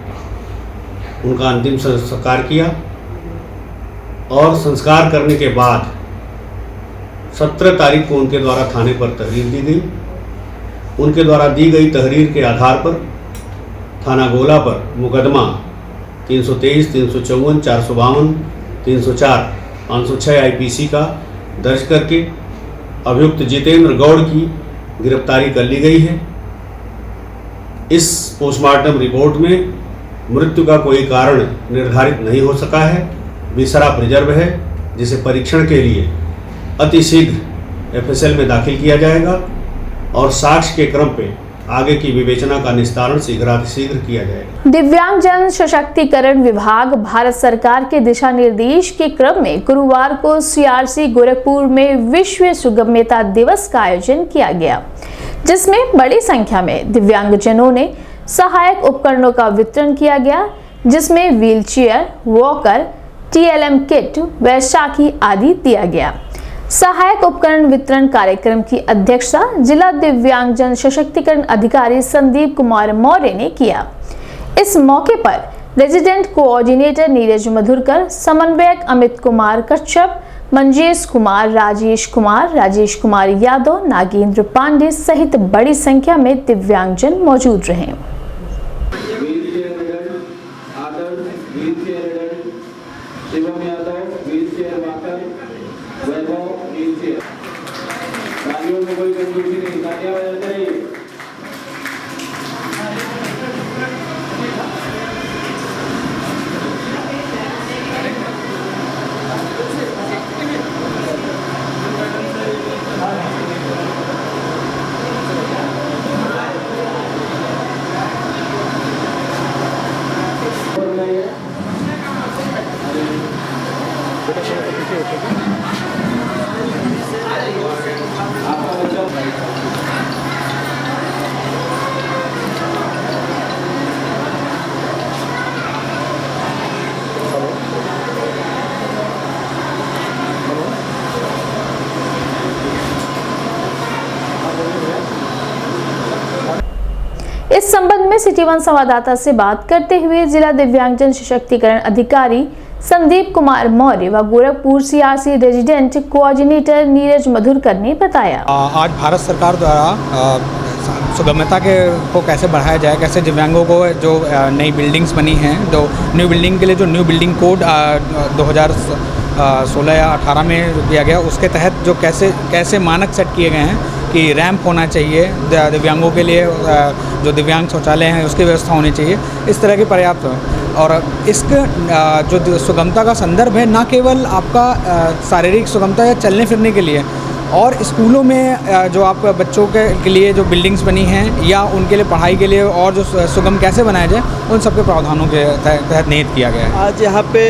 Speaker 3: उनका अंतिम संस्कार किया और संस्कार करने के बाद 17 तारीख को उनके द्वारा थाने पर तहरीर दी गई। उनके द्वारा दी गई तहरीर के आधार पर थाना गोला पर मुकदमा 323, 354, 452, 304, 506 IPC का दर्ज करके अभियुक्त जितेंद्र गौड़ की गिरफ्तारी कर ली गई है। इस पोस्टमार्टम रिपोर्ट में मृत्यु का कोई कारण निर्धारित नहीं हो सका है, विसरा प्रिजर्व है, जिसे परीक्षण के लिए अतिशीघ्र FSL में दाखिल किया जाएगा और साक्ष्य के क्रम पे आगे की विवेचना का निस्तारण शीघ्र किया जाएगा।
Speaker 2: दिव्यांगजन सशक्तिकरण विभाग भारत सरकार के दिशा निर्देश के क्रम में गुरुवार को CRC गोरखपुर में विश्व सुगम्यता दिवस का आयोजन किया गया, जिसमें बड़ी संख्या में दिव्यांगजनों ने सहायक उपकरणों का वितरण किया गया, जिसमें व्हीलचेयर, वॉकर, TLM किट, वैशाखी आदि दिया गया। सहायक उपकरण वितरण कार्यक्रम की अध्यक्षता जिला दिव्यांगजन सशक्तिकरण अधिकारी संदीप कुमार मौर्य ने किया। इस मौके पर रेजिडेंट कोऑर्डिनेटर नीरज मधुरकर, समन्वयक अमित कुमार कच्छप, मंजेश कुमार, राजेश कुमार यादव, नागेंद्र पांडे सहित बड़ी संख्या में दिव्यांगजन मौजूद रहे। इस संबंध में सिटी वन संवाददाता से बात करते हुए जिला दिव्यांगजन सशक्तिकरण अधिकारी संदीप कुमार मौर्य व Gorakhpur CRC resident coordinator Neeraj Madhurkar ने बताया।
Speaker 10: आज भारत सरकार द्वारा सुगम्यता को कैसे बढ़ाया जाए, कैसे दिव्यांगों को जो नई बिल्डिंग्स बनी हैं, जो न्यू बिल्डिंग के लिए जो न्यू बिल्डिंग कोड 2016 या 18 में किया गया, उसके तहत जो कैसे मानक सेट किए गए हैं कि रैंप होना चाहिए दिव्यांगों के लिए, जो दिव्यांग शौचालय हैं उसकी व्यवस्था होनी चाहिए, इस तरह की पर्याप्त। और इसका जो सुगमता का संदर्भ है, ना केवल आपका शारीरिक सुगमता या चलने फिरने के लिए, और स्कूलों में जो आप बच्चों के लिए जो बिल्डिंग्स बनी हैं या उनके लिए पढ़ाई के लिए और जो सुगम कैसे बनाया जाए, उन सबके प्रावधानों के तहत निहित किया गया है।
Speaker 4: आज यहाँ पे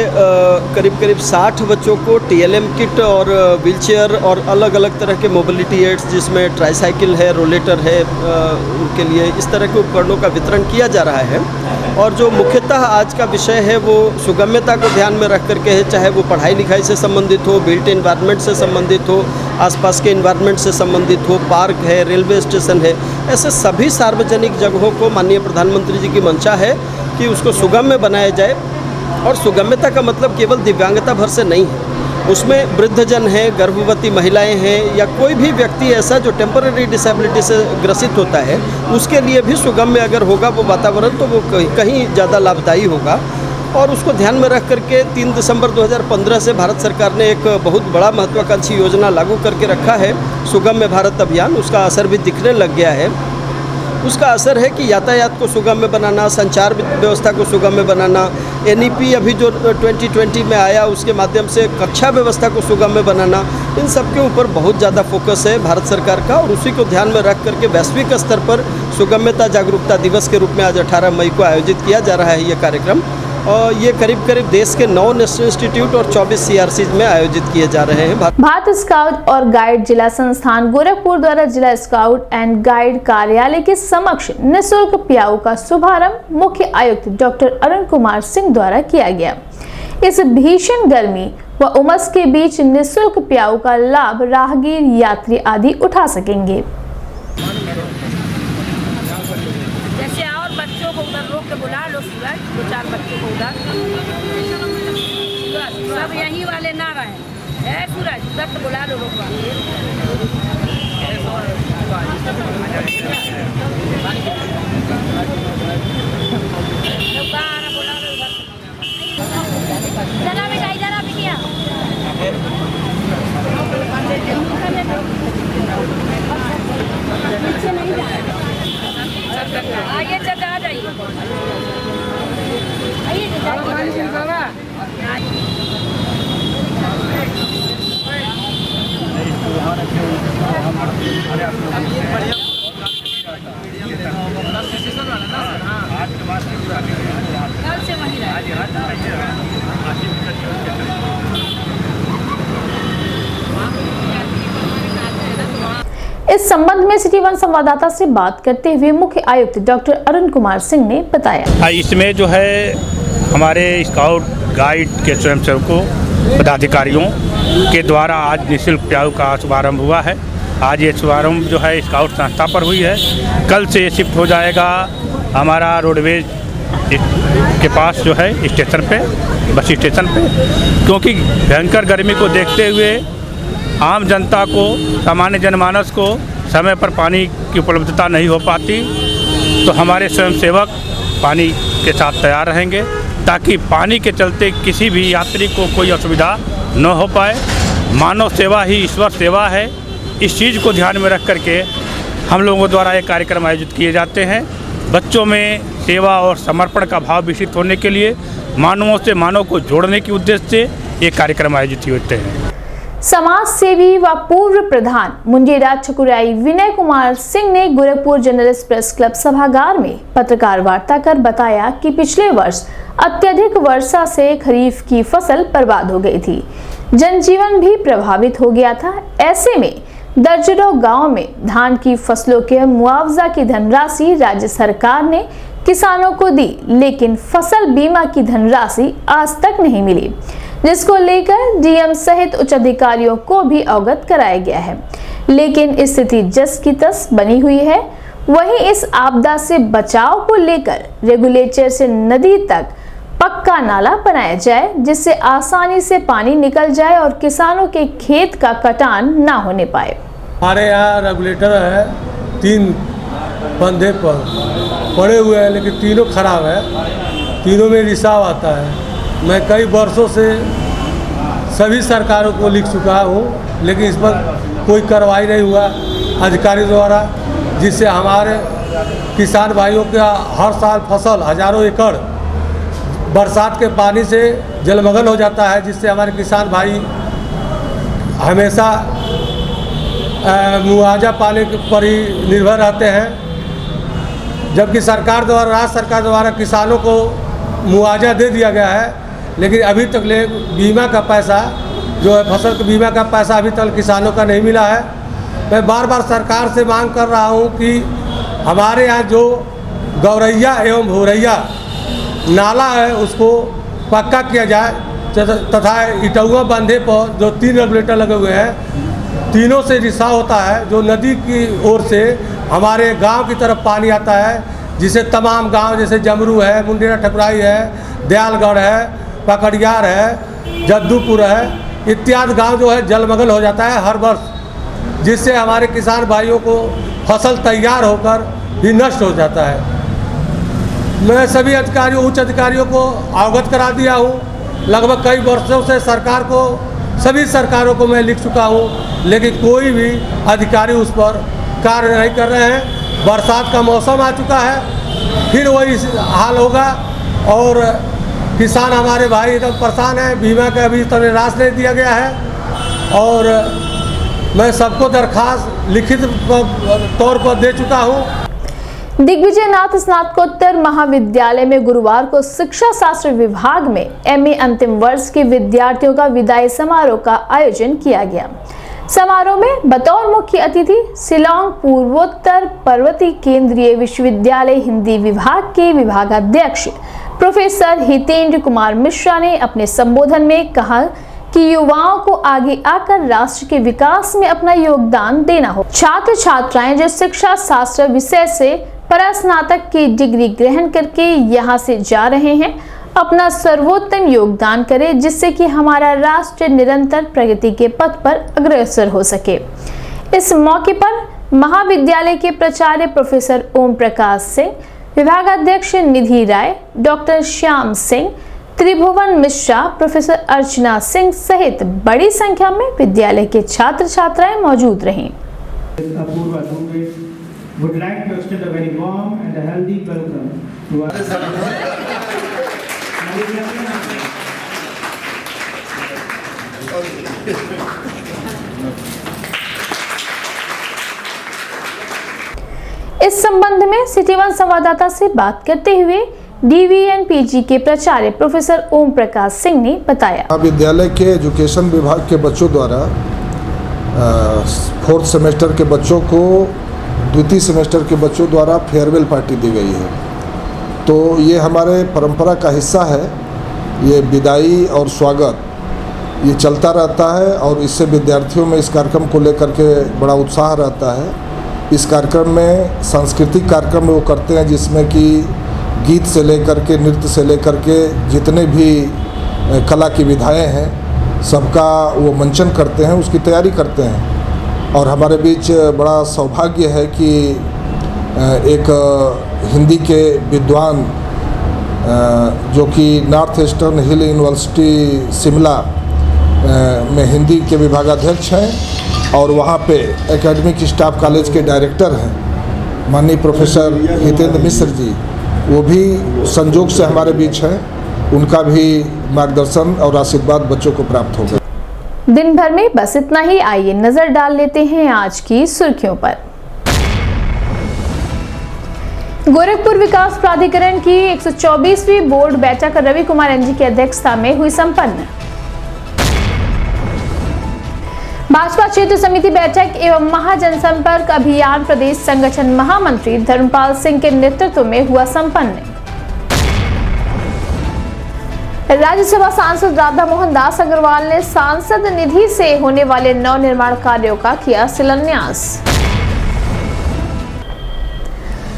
Speaker 4: करीब 60 बच्चों को TLM किट और व्हीलचेयर और अलग अलग तरह के मोबिलिटी एड्स, जिसमें ट्राईसाइकिल है, रोलेटर है, उनके लिए इस तरह के उपकरणों का वितरण किया जा रहा है। और जो मुख्यतः आज का विषय है वो सुगम्यता को ध्यान में रख करके है, चाहे वो पढ़ाई लिखाई से संबंधित हो, बिल्ट एनवायरनमेंट से संबंधित हो, आसपास के एनवायरनमेंट से संबंधित हो, पार्क है, रेलवे स्टेशन है, ऐसे सभी सार्वजनिक जगहों को माननीय प्रधानमंत्री जी की मंशा है कि उसको सुगम्य बनाया जाए। और सुगम्यता का मतलब केवल दिव्यांगता भर से नहीं है, उसमें वृद्धजन है, गर्भवती महिलाएं हैं, या कोई भी व्यक्ति ऐसा जो टेम्पररी डिसेबिलिटी से ग्रसित होता है, उसके लिए भी सुगम्य अगर होगा वो वातावरण, तो वो कहीं ज़्यादा लाभदायी होगा। और उसको ध्यान में रख करके 3 दिसंबर 2015 से भारत सरकार ने एक बहुत बड़ा महत्वाकांक्षी योजना लागू करके रखा है, सुगम्य भारत अभियान। उसका असर भी दिखने लग गया है। उसका असर है कि यातायात को सुगम्य बनाना, संचार व्यवस्था को सुगम्य बनाना, NEP अभी जो 2020 में आया उसके माध्यम से कक्षा व्यवस्था को सुगम्य बनाना, इन सब के ऊपर बहुत ज़्यादा फोकस है भारत सरकार का। और उसी को ध्यान में रख करके वैश्विक स्तर पर सुगम्यता जागरूकता दिवस के रूप में आज 18 मई को आयोजित किया जा रहा है ये कार्यक्रम। और ये करीब देश के 9 नेशनल इंस्टीट्यूट और 24 CRCs में आयोजित किए जा रहे हैं।
Speaker 2: भारत स्काउट और गाइड जिला संस्थान गोरखपुर द्वारा जिला स्काउट एंड गाइड कार्यालय के समक्ष निःशुल्क प्याऊ का शुभारंभ मुख्य आयुक्त डॉक्टर अरुण कुमार सिंह द्वारा किया गया। इस भीषण गर्मी व उमस के बीच निःशुल्क प्याऊ का लाभ राहगीर, यात्री आदि उठा सकेंगे।
Speaker 6: बच्चों को उधर रोक के बुला लो, सूरज 2-4 बच्चों को उधर, सब यहीं वाले ना रहे है, सूरज उधर तो बुला लो, रोकवा
Speaker 2: इस संबंध में सिटी वन संवाददाता से बात करते हुए मुख्य आयुक्त डॉक्टर अरुण कुमार सिंह ने बताया।
Speaker 7: इसमें जो है हमारे स्काउट गाइड के स्वयंसेवकों पदाधिकारियों के द्वारा आज निःशुल्क प्याऊ का शुभारंभ हुआ है। आज ये शुभारंभ जो है स्काउट संस्था पर हुई है। कल से ये शिफ्ट हो जाएगा हमारा रोडवेज के पास जो है स्टेशन पे, बस स्टेशन पे, क्योंकि भयंकर गर्मी को देखते हुए आम जनता को, सामान्य जनमानस को समय पर पानी की उपलब्धता नहीं हो पाती, तो हमारे स्वयंसेवक पानी के साथ तैयार रहेंगे ताकि पानी के चलते किसी भी यात्री को कोई असुविधा न हो पाए। मानव सेवा ही ईश्वर सेवा है। इस चीज़ को ध्यान में रख करके हम लोगों द्वारा ये कार्यक्रम आयोजित किए जाते हैं। बच्चों में सेवा और समर्पण का भाव विकसित होने के लिए, मानवों से मानव को जोड़ने के उद्देश्य से ये कार्यक्रम आयोजित होते हैं।
Speaker 2: समाज सेवी व पूर्व प्रधान मुंडेरा ठकुराई विनय कुमार सिंह ने गोरखपुर जर्नलिस्ट प्रेस क्लब सभागार में पत्रकार वार्ता कर बताया कि पिछले वर्ष अत्यधिक वर्षा से खरीफ की फसल बर्बाद हो गई थी, जनजीवन भी प्रभावित हो गया था। ऐसे में दर्जनों गांव में धान की फसलों के मुआवजा की धनराशि राज्य सरकार ने किसानों को दी, लेकिन फसल बीमा की धनराशि आज तक नहीं मिली, जिसको लेकर डीएम सहित उच्च अधिकारियों को भी अवगत कराया गया है, लेकिन स्थिति जस की तस बनी हुई है। वहीं इस आपदा से बचाव को लेकर रेगुलेटर से नदी तक पक्का नाला बनाया जाए, जिससे आसानी से पानी निकल जाए और किसानों के खेत का कटान ना होने पाए।
Speaker 9: हमारे यहाँ रेगुलेटर है, 3 बंधे पर पड़े हुए हैं, लेकिन तीनों खराब है, तीनों में रिसाव आता है। मैं कई वर्षों से सभी सरकारों को लिख चुका हूँ, लेकिन इस पर कोई कार्रवाई नहीं हुआ अधिकारी द्वारा, जिससे हमारे किसान भाइयों का हर साल फसल हजारों एकड़ बरसात के पानी से जलमग्न हो जाता है, जिससे हमारे किसान भाई हमेशा मुआवजा पाने पर ही निर्भर रहते हैं। जबकि सरकार द्वारा, राज्य सरकार द्वारा किसानों को मुआवजा दे दिया गया है, लेकिन अभी तक ले बीमा का पैसा जो है, फसल के बीमा का पैसा अभी तक किसानों का नहीं मिला है। मैं बार बार सरकार से मांग कर रहा हूँ कि हमारे यहाँ जो गौरैया एवं भोरैया नाला है उसको पक्का किया जाए, तथा इटौआ बांधे पर जो 3 रेगुलेटर लगे हुए हैं, तीनों से रिसाव होता है। जो नदी की ओर से हमारे गांव की तरफ पानी आता है, जिसे तमाम गांव जैसे जमरू है, मुंडेरा ठकुराई है, दयालगढ़ है, पकड़ियार है, जद्दूपुर है, इत्यादि गांव जो है जलमग्न हो जाता है हर वर्ष, जिससे हमारे किसान भाइयों को फसल तैयार होकर भी नष्ट हो जाता है। मैं सभी अधिकारियों, उच्च अधिकारियों को अवगत करा दिया हूँ। लगभग कई वर्षों से सरकार को, सभी सरकारों को मैं लिख चुका हूँ, लेकिन कोई भी अधिकारी उस पर कार्य नहीं कर रहे हैं। बरसात का मौसम आ चुका है, फिर वही हाल होगा और किसान हमारे भाई एकदम परेशान हैं। बीमा का अभी तक राशि नहीं दिया गया है और मैं सबको दरखास्त लिखित तौर पर दे चुका हूँ।
Speaker 2: दिग्विजय नाथ स्नातकोत्तर महाविद्यालय में गुरुवार को शिक्षा शास्त्र विभाग में एमए अंतिम वर्ष के विद्यार्थियों का विदाई समारोह का आयोजन किया गया। समारोह में बतौर मुख्य अतिथि शिलांग पूर्वोत्तर पर्वतीय केंद्रीय विश्वविद्यालय हिंदी विभाग के विभागाध्यक्ष प्रोफेसर हितेंद्र कुमार मिश्रा ने अपने संबोधन में कहा कि युवाओं को आगे आकर राष्ट्र के विकास में अपना योगदान देना हो। छात्र छात्राएं जो शिक्षा शास्त्र विषय से परास्नातक की डिग्री ग्रहण करके यहाँ से जा रहे हैं, अपना सर्वोत्तम योगदान करें, जिससे कि हमारा राष्ट्र निरंतर प्रगति के पथ पर अग्रसर हो सके। इस मौके पर महाविद्यालय के प्राचार्य प्रोफेसर ओम प्रकाश सिंह, विभागाध्यक्ष निधि राय, डॉक्टर श्याम सिंह, त्रिभुवन मिश्रा, प्रोफेसर अर्चना सिंह सहित बड़ी संख्या में विद्यालय के छात्र छात्राएं मौजूद रहीं।
Speaker 23: Would like to extend a very warm and a healthy welcome to our
Speaker 2: इस संबंध में सिटी वन संवाददाता से बात करते हुए डीवीएनपीजी के प्राचार्य प्रोफेसर ओम प्रकाश सिंह ने बताया,
Speaker 24: विद्यालय के एजुकेशन विभाग के बच्चों द्वारा
Speaker 5: 4th सेमेस्टर के बच्चों को द्वितीय सेमेस्टर के बच्चों द्वारा फेयरवेल पार्टी दी गई है। तो ये हमारे परंपरा का हिस्सा है। ये विदाई और स्वागत ये चलता रहता है और इससे विद्यार्थियों में इस कार्यक्रम को लेकर के बड़ा उत्साह रहता है। इस कार्यक्रम में सांस्कृतिक कार्यक्रम वो करते हैं जिसमें कि गीत से लेकर के नृत्य से लेकर के जितने भी कला की विधाएँ हैं सबका वो मंचन करते हैं, उसकी तैयारी करते हैं। और हमारे बीच बड़ा सौभाग्य है कि एक हिंदी के विद्वान जो कि नॉर्थ ईस्टर्न हिल यूनिवर्सिटी शिमला में हिंदी के विभागाध्यक्ष हैं और वहाँ पे एकेडमिक स्टाफ कॉलेज के डायरेक्टर हैं माननीय प्रोफेसर हितेंद्र मिश्र जी, वो भी संजोग से हमारे बीच हैं। उनका भी मार्गदर्शन और आशीर्वाद बच्चों को प्राप्त होगा।
Speaker 2: दिन भर में बस इतना ही। आइए नजर डाल लेते हैं आज की सुर्खियों पर। गोरखपुर विकास प्राधिकरण की 124वीं बोर्ड बैठक रवि कुमार एनजी की अध्यक्षता में हुई संपन्न। भाजपा क्षेत्र समिति बैठक एवं महाजनसंपर्क अभियान प्रदेश संगठन महामंत्री धर्मपाल सिंह के नेतृत्व में हुआ संपन्न। राज्यसभा सांसद राधा मोहन दास अग्रवाल ने सांसद निधि से होने वाले नवनिर्माण कार्यों का किया शिलान्यास।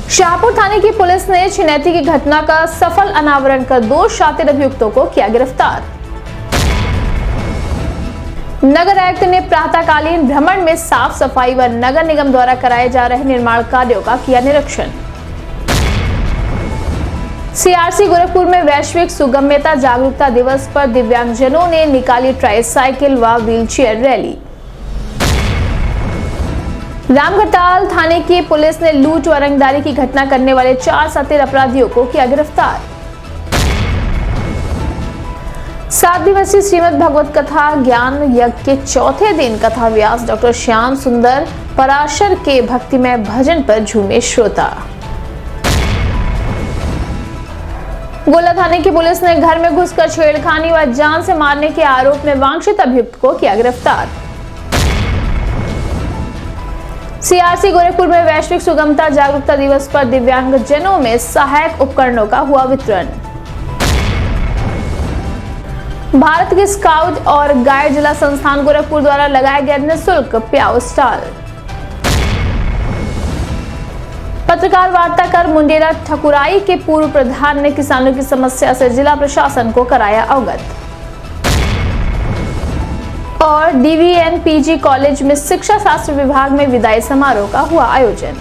Speaker 2: शाहपुर थाने की पुलिस ने छिनैती की घटना का सफल अनावरण कर 2 शातिर अभियुक्तों को किया गिरफ्तार। नगर आयुक्त ने प्रातःकालीन भ्रमण में साफ सफाई व नगर निगम द्वारा कराए जा रहे निर्माण कार्यों का किया निरीक्षण। सीआरसी गोरखपुर में वैश्विक सुगम्यता जागरूकता दिवस पर दिव्यांगजनों ने निकाली ट्राईसाइकिल व व्हीलचेयर रैली। रामगढ़ताल थाने की पुलिस ने लूट व रंगदारी की घटना करने वाले 4 शातिर अपराधियों को किया गिरफ्तार। 7 दिवसीय श्रीमद् भगवत कथा ज्ञान यज्ञ के चौथे दिन कथा व्यास डॉक्टर श्याम सुंदर पराशर के भक्तिमय भजन पर झूमे श्रोता। गोला थाने की पुलिस ने घर में घुसकर छेड़खानी व जान से मारने के आरोप में वांछित अभियुक्त को किया गिरफ्तार। सीआरसी गोरखपुर में वैश्विक सुगमता जागरूकता दिवस पर दिव्यांगजनों में सहायक उपकरणों का हुआ वितरण। भारत के स्काउट और गाइड जिला संस्थान गोरखपुर द्वारा लगाया गया निःशुल्क प्याऊ स्टॉल। पत्रकार वार्ता कर मुंडेरा ठकुराई के पूर्व प्रधान ने किसानों की समस्या से जिला प्रशासन को कराया अवगत। और डीवीएन पीजी कॉलेज में शिक्षा शास्त्र विभाग में विदाई समारोह का हुआ आयोजन।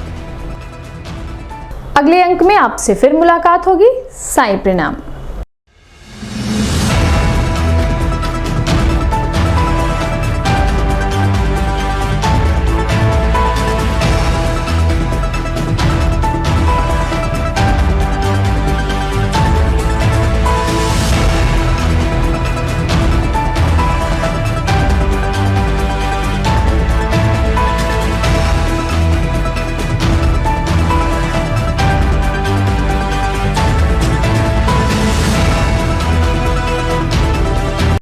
Speaker 2: अगले अंक में आपसे फिर मुलाकात होगी। साईं प्रणाम।